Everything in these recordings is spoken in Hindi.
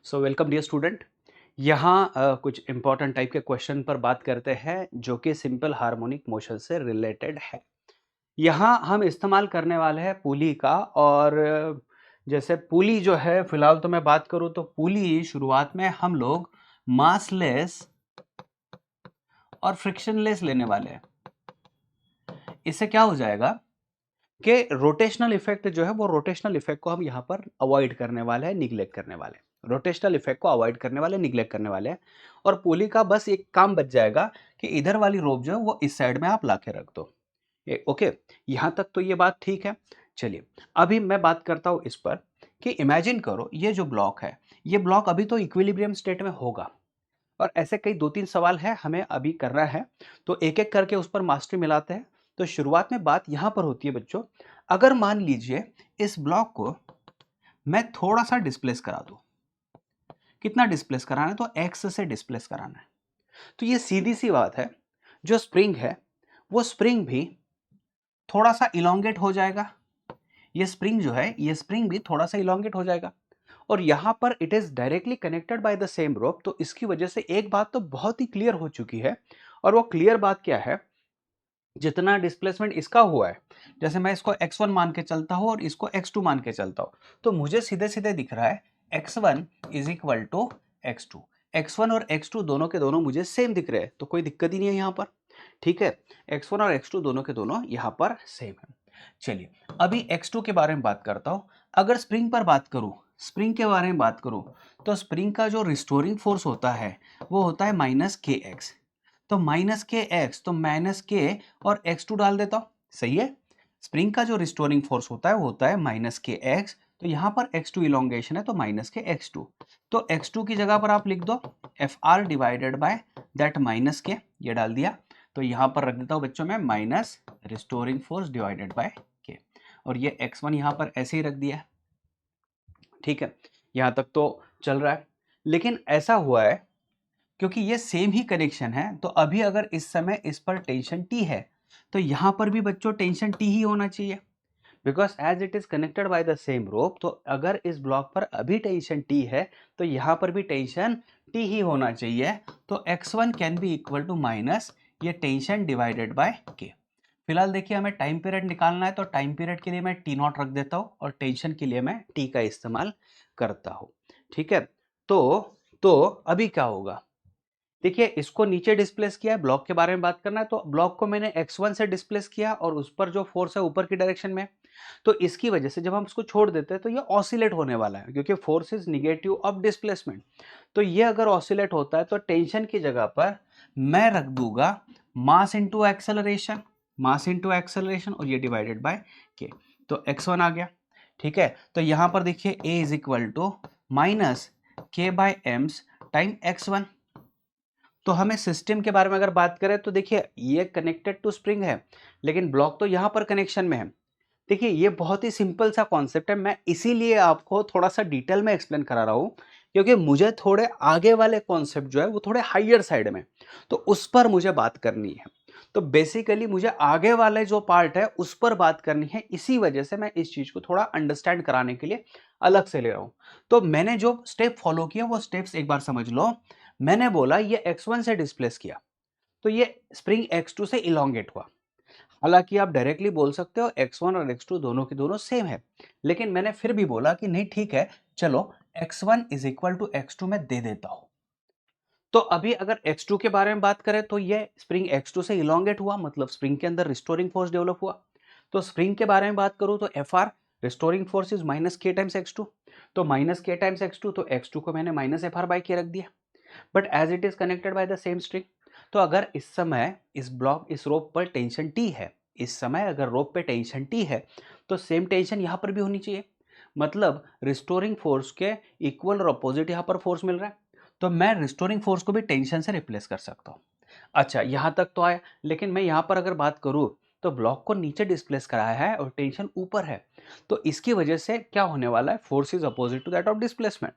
So welcome dear student. यहाँ कुछ इम्पोर्टेंट टाइप के क्वेश्चन पर बात करते हैं जो कि सिंपल हार्मोनिक मोशन से रिलेटेड है। यहाँ हम इस्तेमाल करने वाले हैं पुली का। और जैसे पुली जो है, फिलहाल तो मैं बात करूँ तो पुली शुरुआत में हम लोग मासलेस और फ्रिक्शनलेस लेने वाले हैं। इससे क्या हो जाएगा कि रोटेशनल इफेक्ट जो है, वो रोटेशनल इफेक्ट को हम यहाँ पर अवॉइड करने वाले हैं, निग्लेक्ट करने वाले हैं। रोटेशनल इफेक्ट को अवॉइड करने वाले, निग्लेक्ट करने वाले हैं। और पुली का बस एक काम बच जाएगा कि इधर वाली रोप जो है वो इस साइड में आप लाके रख दो। ओके, यहाँ तक तो ये बात ठीक है। चलिए, अभी मैं बात करता हूँ इस पर कि इमेजिन करो ये जो ब्लॉक है, ये ब्लॉक अभी तो इक्विलिब्रियम स्टेट में होगा। और ऐसे कई दो तीन सवाल है हमें अभी करना है, तो एक एक करके उस पर मास्टरी मिलाते हैं। तो शुरुआत में बात यहां पर होती है बच्चों, अगर मान लीजिए इस ब्लॉक को मैं थोड़ा सा डिस्प्लेस करा दूं। कितना डिस्प्लेस कराना है? तो एक्स से डिस्प्लेस कराना है। तो ये सीधी सी बात है, जो स्प्रिंग है वो स्प्रिंग भी थोड़ा सा इलोंगेट हो जाएगा। ये स्प्रिंग जो है, ये स्प्रिंग भी थोड़ा सा इलोंगेट हो जाएगा। और यहां पर it is directly connected by the same rope. तो इसकी वजह से एक बात तो बहुत ही क्लियर हो चुकी है। और वो क्लियर बात क्या है? जितना डिस्प्लेसमेंट इसका हुआ है, जैसे मैं इसको x1 मान के चलता हूं और इसको x2 मान के चलता हूं, तो मुझे सीधे सीधे दिख रहा है x1 is equal to x2। x1 और x2 दोनों के दोनों मुझे सेम दिख रहे हैं, तो कोई दिक्कत ही नहीं है यहाँ पर। ठीक है, x1 और x2 दोनों के दोनों यहाँ पर सेम है। चलिए, अभी x2 के बारे में बात करता हूं। अगर स्प्रिंग पर बात करूं, स्प्रिंग के बारे में बात करूं, तो स्प्रिंग का जो रिस्टोरिंग फोर्स होता है वो होता है -kx। तो -kx, तो -k और x2 डाल देता हूं। सही है। स्प्रिंग का जो रिस्टोरिंग फोर्स होता है वो होता है -kx। तो यहां पर x2 इलोंगेशन है, तो -kx2। तो x2 की जगह पर आप लिख दो Fr divided by that -k, ये डाल दिया। तो यहां पर रख देता हूं बच्चों में minus restoring force divided by k। और ये x1 यहां पर ऐसे ही रख दिया है। ठीक है, यहां तक तो चल रहा है। लेकिन ऐसा हुआ है, क्योंकि ये सेम ही कनेक्शन है, तो अभी अगर इस समय इस पर टेंशन T है, तो यहां पर भी बच्चों टेंशन T ही होना चाहिए। Because as it is connected by the same rope, तो अगर इस ब्लॉक पर अभी टेंशन T है, तो यहां पर भी टेंशन T ही होना चाहिए। तो x1 can be equal to minus ये टेंशन डिवाइडेड बाय k। फिलहाल देखिए, हमें टाइम पीरियड निकालना है, तो टाइम पीरियड के लिए मैं टी नॉट रख देता हूं और टेंशन के लिए मैं टी का इस्तेमाल करता हूं। ठीक है, तो अभी क्या होगा? देखिए, इसको नीचे डिस्प्लेस किया है, ब्लॉक के बारे में बात करना है, तो ब्लॉक को मैंने x1 से डिस्प्लेस किया और उस पर जो फोर्स है ऊपर की डायरेक्शन में। तो इसकी वजह से जब हम इसको छोड़ देते हैं तो ये ऑसिलेट होने वाला है, क्योंकि force is negative of displacement. तो ये अगर ऑसिलेट होता है तो टेंशन की जगह पर मैं रख दूंगा mass into acceleration. Mass into acceleration, और ये डिवाइडेड बाय के। तो x1 आ गया। ठीक है, तो यहां पर देखिए a is equal to minus K by M's time x1। तो हमें सिस्टम के बारे में अगर बात करें, तो देखिए ये कनेक्टेड टू स्प्रिंग है, लेकिन ब्लॉक तो यहां पर कनेक्शन में है। देखिए, ये बहुत ही सिंपल सा कॉन्सेप्ट है, मैं इसीलिए आपको थोड़ा सा डिटेल में एक्सप्लेन करा रहा हूं, क्योंकि मुझे थोड़े आगे वाले कॉन्सेप्ट जो है वो थोड़े हाइयर साइड में, तो उस पर मुझे बात करनी है। तो बेसिकली मुझे आगे वाले जो पार्ट है उस पर बात करनी है, इसी वजह से मैं इस चीज को थोड़ा अंडरस्टैंड कराने के लिए अलग से ले रहा हूं। तो मैंने जो स्टेप फॉलो किया वो स्टेप्स एक बार समझ लो। मैंने बोला ये x1 से डिस्प्लेस किया, तो ये स्प्रिंग x2 से इलोंगेट हुआ। हालांकि आप डायरेक्टली बोल सकते हो x1 और x2 दोनों के दोनों सेम है, लेकिन मैंने फिर भी बोला कि नहीं, ठीक है, चलो x1 is equal to x2 में दे देता हूं। तो अभी अगर x2 के बारे में बात करें, तो ये स्प्रिंग x2 से इलोंगेट हुआ, मतलब स्प्रिंग के अंदर रिस्टोरिंग फोर्स डेवलप हुआ। तो स्प्रिंग के बारे में बात करूं तो Fr restoring force is minus के टाइम्स x2। तो माइनस के टाइम्स x2, तो x2 को मैंने माइनस Fr बाई के रख दिया। But as it is connected by the same string, तो अगर इस समय इस ब्लॉक, इस रोप पर टेंशन T है, इस समय अगर रोप पे टेंशन T है, तो सेम टेंशन यहां पर भी होनी चाहिए। मतलब रिस्टोरिंग फोर्स के इक्वल और अपोजिट यहां पर फोर्स मिल रहा है, तो मैं रिस्टोरिंग फोर्स को भी टेंशन से रिप्लेस कर सकता हूं। अच्छा, यहां तक तो आया, लेकिन मैं यहां पर अगर बात करूं, तो ब्लॉक को नीचे डिस्प्लेस कराया है और टेंशन ऊपर है, तो इसकी वजह से क्या होने वाला है? Force is opposite to that of displacement.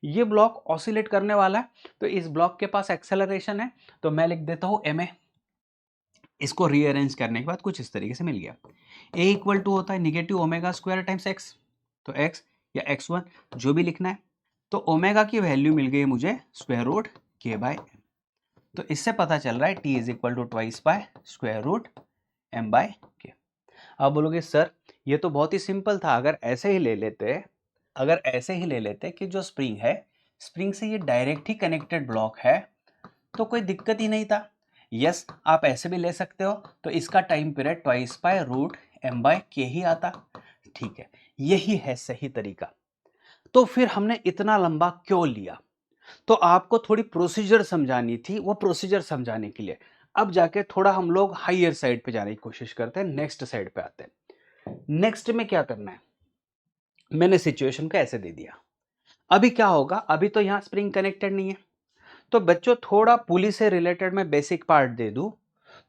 ये ब्लॉक ऑसिलेट करने वाला है, तो इस ब्लॉक के पास एक्सेलरेशन है, तो मैं लिख देता हूं ma। इसको रीअरेंज करने के बाद कुछ इस तरीके से मिल गया। a इक्वल टू होता है negative omega square times x। तो x या x1 जो भी लिखना है। तो ओमेगा की वैल्यू मिल गई मुझे square root K by M. तो इससे पता चल रहा है T is equal to twice by square root M by K. आप बोलोगे सर ये तो बहुत ही सिंपल था, अगर ऐसे ही ले लेते कि जो स्प्रिंग है, स्प्रिंग से ये डायरेक्ट ही कनेक्टेड ब्लॉक है तो कोई दिक्कत ही नहीं था। यस, आप ऐसे भी ले सकते हो, तो इसका time period twice by root M by K ही आता। ठीक है, यही है सही तरीका। तो फिर हमने इतना लंबा क्यों लिया? तो आपको थोड़ी प्रोसीजर समझानी थी, वो प्रोसीजर समझाने के लिए अब जाके थोड़ा हम लोग हायर साइड पे जाने की कोशिश करते हैं, नेक्स्ट साइड पे आते हैं। नेक्स्ट में क्या करना है, मैंने सिचुएशन को ऐसे दे दिया। अभी क्या होगा, अभी तो यहां स्प्रिंग कनेक्टेड नहीं है, तो बच्चों थोड़ा पुली से रिलेटेड मैं बेसिक पार्ट दे दूं,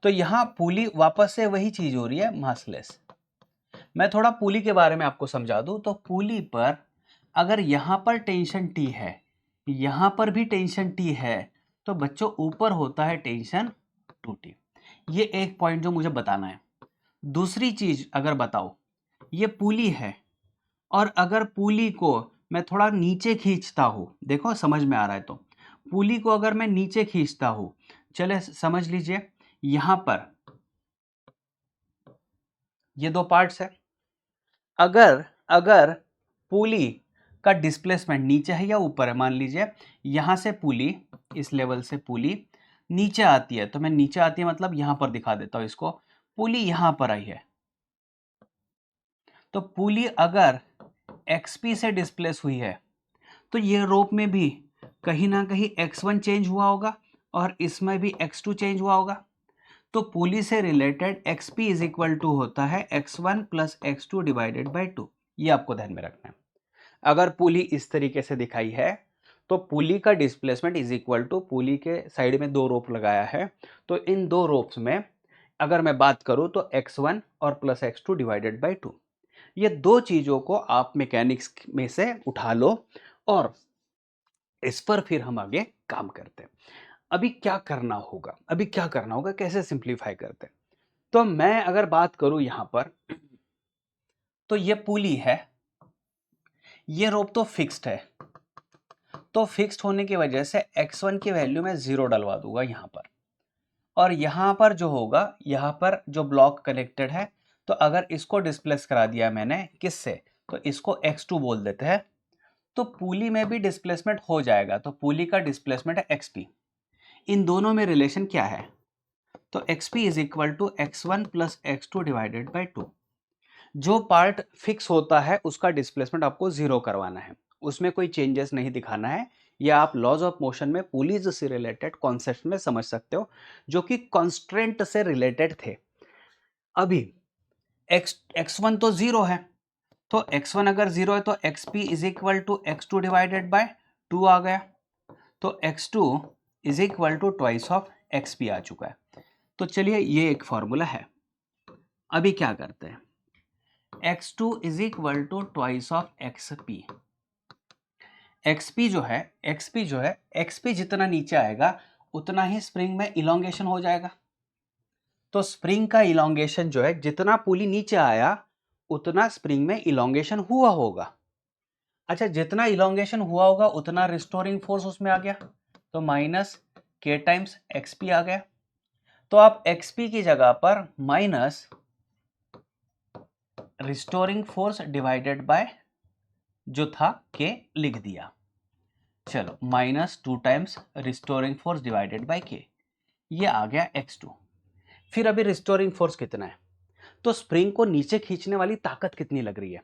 तो यहां पुली वापस से वही चीज हो रही है, मासलेस। मैं थोड़ा पुली के बारे में आपको समझा दूं, तो पुली पर अगर यहां पर टेंशन टी है, यहां पर भी टेंशन टी है, तो बच्चों ऊपर होता है टेंशन 2T। ये एक पॉइंट जो मुझे बताना है। दूसरी चीज अगर बताओ, ये पुली है और अगर पुली को मैं थोड़ा नीचे खींचता हूं, देखो समझ में आ रहा है, तो पुली को अगर मैं नीचे खींचता हूं, चले समझ लीजिए यहां पर ये दो पार्ट्स है। अगर अगर पुली का डिस्प्लेसमेंट नीचे है या ऊपर है, मान लीजिए यहां से पुली, इस लेवल से पुली नीचे आती है, तो मैं नीचे आती है मतलब यहां पर दिखा देता हूं इसको, पुली यहां पर आई है, तो पुली अगर XP से डिस्प्लेस हुई है, तो ये रोप में भी कहीं ना कहीं x1 चेंज हुआ होगा और इसमें भी x2 चेंज हुआ होगा। तो पुली से related XP is equal to होता है x1 plus x2 divided by 2। ये आपको ध्यान में रखना है। अगर पुली इस तरीके से दिखाई है, तो पुली का डिस्प्लेसमेंट इज इक्वल टू, पुली के साइड में दो रोप लगाया है, तो इन दो रोप्स में अगर मैं बात करूं तो x1 और प्लस x2 डिवाइडेड बाई 2। ये दो चीजों को आप मैकेनिक्स में से उठा लो और इस पर फिर हम आगे काम करते हैं। अभी क्या करना होगा, कैसे सिंप्लीफाई करते हैं? तो मैं अगर बात करूं यहां पर, तो ये पुली है, ये रोप तो फिक्स्ड है, तो फिक्स्ड होने की वजह से x1 की वैल्यू मैं 0 डलवा दूंगा यहां पर, और यहां पर जो होगा, यहां पर जो ब्लॉक कनेक्टेड है, तो अगर इसको डिस्प्लेस करा दिया मैंने किससे, तो इसको x2 बोल देते हैं, तो पुली में भी डिस्प्लेसमेंट हो जाएगा, तो पुली का डिस्प्लेसमेंट है XP। इन दोनों में रिलेशन क्या है, तो XP is equal to x1 plus x2 divided by 2। जो पार्ट फिक्स होता है उसका डिस्प्लेसमेंट आपको 0 करवाना है, उसमें कोई चेंजेस नहीं दिखाना है। या आप लॉज ऑफ मोशन में पुलीज से रिलेटेड कॉन्सेप्ट में समझ सकते हो, जो कि कॉन्स्ट्रेंट से रिलेटेड थे। अभी x1 तो 0 है, तो x1 अगर 0 है तो XP is equal to x2 divided by 2 आ गया, तो x2 is equal to twice of XP आ चुका है। तो चलिए ये एक फॉर्मूला है। अभी क्या करते हैं, x2 is equal to twice of XP। XP जो है XP जितना नीचे आएगा उतना ही स्प्रिंग में इलोंगेशन हो जाएगा। तो स्प्रिंग का इलोंगेशन जो है, जितना पुली नीचे आया उतना स्प्रिंग में इलोंगेशन हुआ होगा। अच्छा, जितना इलोंगेशन हुआ होगा उतना रिस्टोरिंग फोर्स उसमें आ गया, तो माइनस K टाइम्स XP आ गया। तो आप XP की जगह पर minus restoring force divided by जो था K लिख दिया। चलो, minus 2 times restoring force divided by K, ये आ गया x2। फिर अभी रिस्टोरिंग फोर्स कितना है, तो स्प्रिंग को नीचे खींचने वाली ताकत कितनी लग रही है,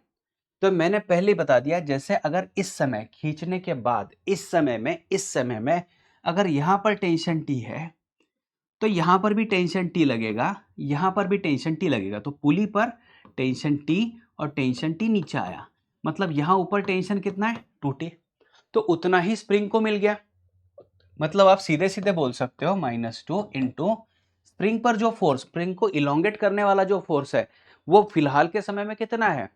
तो मैंने पहले ही बता दिया। जैसे अगर इस समय खींचने के बाद इस समय में अगर यहां पर टेंशन T है, तो यहां पर भी टेंशन T लगेगा, यहां पर भी टेंशन T लगेगा, तो पुली पर टेंशन T और टेंशन T नीचे आया, मतलब यहां ऊपर टेंशन कितना है 2T, तो उतना ही स्प्रिंग को मिल गया। मतलब आप सीधे सीधे बोल सकते हो -2 इंटू स्प्रिंग पर जो फोर्स, स्प्रिंग को इलोंगेट करने वाला जो फोर्स है, वो फिलहाल के समय में कितना है,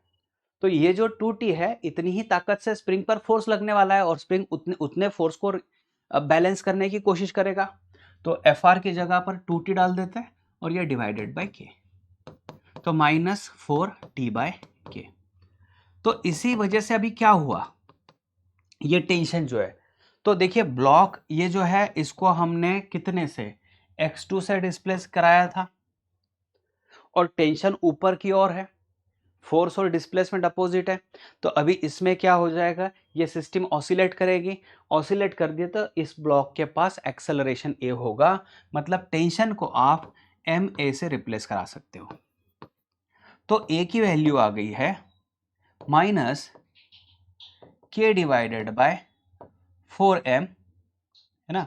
तो ये जो 2T है इतनी ही ताकत से स्प्रिंग पर फोर्स लगने वाला है, और स्प्रिंग उतने फोर्स को बैलेंस करने की कोशिश करेगा। तो FR की जगह पर 2T डाल देते हैं और ये डिवाइडेड बाय K, तो -4T बाय K। तो इसी वजह से अभी क्या हुआ, ये टेंशन जो है, तो देखिए ब्लॉक ये जो है इसको हमने कितने से x2 से डिस्प्लेस कराया था और टेंशन ऊपर की ओर है, फोर्स और डिस्प्लेसमेंट अपोजिट है। तो अभी इसमें क्या हो जाएगा, ये सिस्टम ऑसिलेट करेगी, ऑसिलेट कर दिया तो इस ब्लॉक के पास एक्सेलरेशन ए होगा, मतलब टेंशन को आप एम ए से रिप्लेस करा सकते हो। तो ए की वैल्यू आ गई है माइनस के डिवाइडेड बाय 4m, है ना,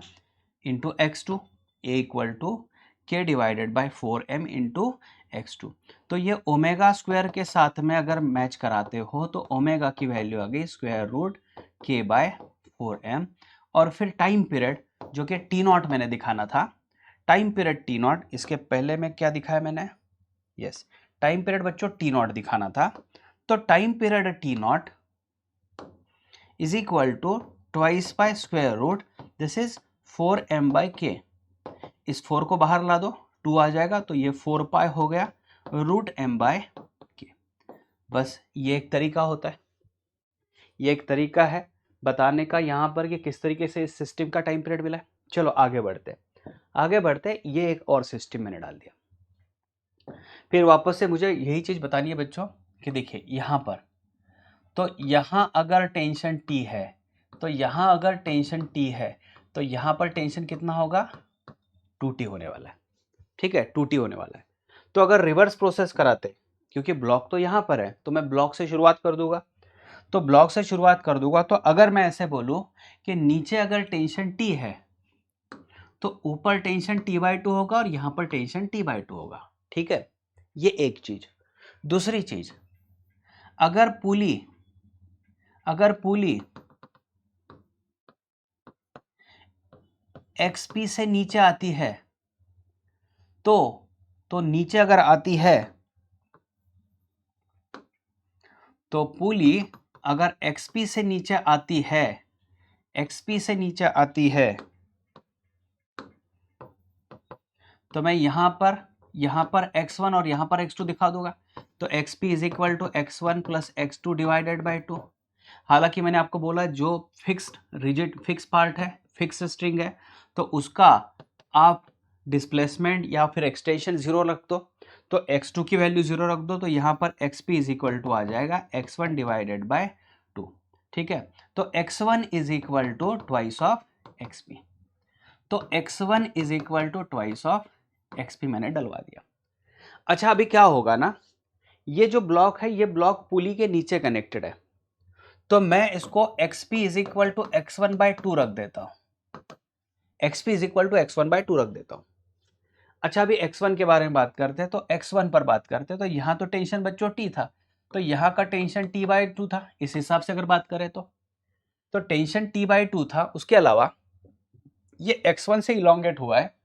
into x2, A equal to K divided by 4m into x2। तो ये ओमेगा स्क्वायर के साथ में अगर मैच कराते हो तो ओमेगा की वैल्यू आ गई square root K bye 4m। और फिर टाइम पीरियड जो कि टी नॉट मैंने दिखाना था, टाइम पीरियड टी नॉट, इसके पहले में क्या दिखाया मैंने, यस टाइम पीरियड बच्चों टी नॉट दिखाना था। तो time period T naught is equal to twice by square root, this is 4m by K. इस 4 को बाहर ला दो, 2 आ जाएगा, तो ये 4 पाई हो गया रूट m बाय के। बस ये एक तरीका होता है, ये एक तरीका है बताने का यहाँ पर कि किस तरीके से इस सिस्टम का टाइम पीरियड मिला है। चलो आगे बढ़ते हैं, आगे बढ़ते ये एक और सिस्टम मैंने डाल दिया। फिर वापस से मुझे यही चीज बतानी है बच्चों कि देखिए यहाँ पर, तो यहाँ अगर टेंशन T है, तो यहाँ अगर टेंशन T है तो यहाँ पर टेंशन कितना होगा, 2T होने वाला है। ठीक है, 2T होने वाला है। तो अगर रिवर्स प्रोसेस कराते, क्योंकि ब्लॉक तो यहाँ पर है तो मैं ब्लॉक से शुरुआत कर दूंगा, तो ब्लॉक से शुरुआत कर दूंगा। तो अगर मैं ऐसे बोलूं कि नीचे अगर टेंशन T है तो ऊपर टेंशन T/2 होगा और यहाँ पर टेंशन T/2 होगा। ठीक है, ये एक चीज। दूसरी चीज, अगर पुली XP से नीचे आती है तो नीचे अगर आती है, तो पुली अगर XP से नीचे आती है, XP से नीचे आती है, तो मैं यहाँ पर x1 और यहाँ पर x2 दिखा दूंगा। तो XP is equal to x1 plus x2 divided by 2। हालांकि मैंने आपको बोला जो फिक्स्ड रिजिड फिक्स पार्ट है, फिक्स स्ट्रिंग है, तो उसका आप डिस्प्लेसमेंट या फिर एक्सटेंशन 0 रख दो, तो x2 की वैल्यू 0 रख दो, तो यहाँ पर XP इज इक्वल टू आ जाएगा x1 डिवाइडेड बाय 2। ठीक है, तो x1 is equal to twice of XP, तो x1 is equal to twice of XP मैंने डलवा दिया। अच्छा अभी क्या होगा ना, ये जो ब्लॉक है ये ब्लॉक पुली के नीचे कनेक्टेड है, तो मैं इसको XP is equal to x1 by 2 रख देता हूं, XP is equal to x1 by 2 रख देता हूं। अच्छा अभी x1 के बारे में बात करते हैं, तो x1 पर बात करते हैं। तो यहां तो टेंशन बच्चों T था, तो यहां का टेंशन T/2 था, इस हिसाब से अगर बात करें तो टेंशन T/2 था। उसके अलावा ये x1 से इलोंगेट हुआ है,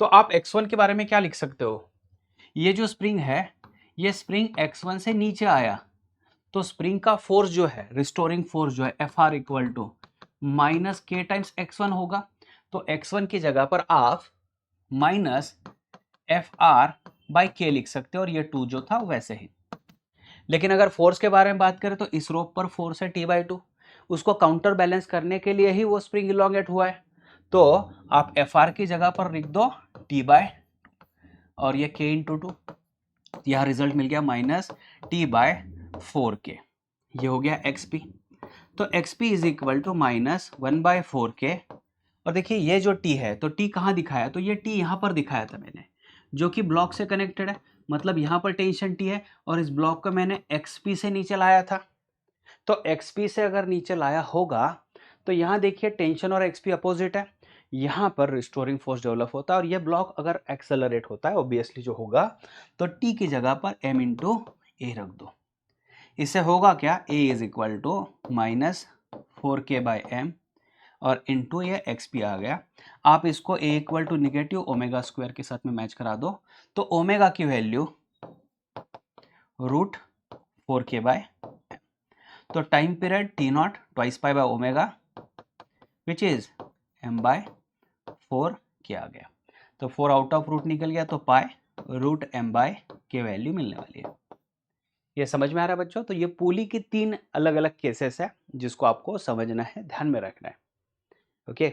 तो आप x1 के बारे में क्या लिख सकते हो, ये जो स्प्रिंग है ये स्प्रिंग x1 से नीचे आया, तो स्प्रिंग का फोर्स जो है, रिस्टोरिंग फोर्स जो है Fr इक्वल टू माइनस के टाइम्स x1 होगा। तो x1 की जगह पर आप माइनस Fr बाई के लिख सकते हो, और ये 2 जो था वैसे ही। लेकिन अगर फोर्स के बारे में बात करें तो इस रोप पर फोर्स है T/2, उसको काउंटर बैलेंस करने के लिए ही वो स्प्रिंग इलोंगेट हुआ है, तो आप Fr की जगह पर लिख दो T/2 और ये K इंटू 2, यह रिजल्ट मिल गया माइनस T/4K, ये हो गया XP। तो XP is equal to minus 1/4K। और देखिए ये जो T है, तो T कहाँ दिखाया, तो ये T यहाँ पर दिखाया था मैंने, जो कि ब्लॉक से कनेक्टेड है, मतलब यहाँ पर टेंशन T है और इस ब्लॉक को मैंने XP से नीचे लाया था। तो XP से अगर नीचे लाया होगा तो यहाँ देखिए टेंशन और XP अपोजिट है, यहाँ पर रिस्टोरिंग फोर्स डेवलप होता है, और ये ब्लॉक अगर एक्सेलरेट होता है ऑब्वियसली जो होगा, तो T की जगह पर M इंटू ए रख दो। इससे होगा क्या, A is equal to minus 4K by M और इंटू ये XP आ गया। आप इसको A equal to negative omega square के साथ में मैच करा दो, तो ओमेगा की वैल्यू रूट 4K बाय, तो time period T0 twice pi by omega which is m by 4K आ गया। तो 4 आउट ऑफ रूट निकल गया, तो pi root m by K value मिलने वाली है। ये समझ में आ रहा है बच्चों? तो ये पुली की 3 अलग-अलग केसेस है जिसको आपको समझना है, ध्यान में रखना है। ओके?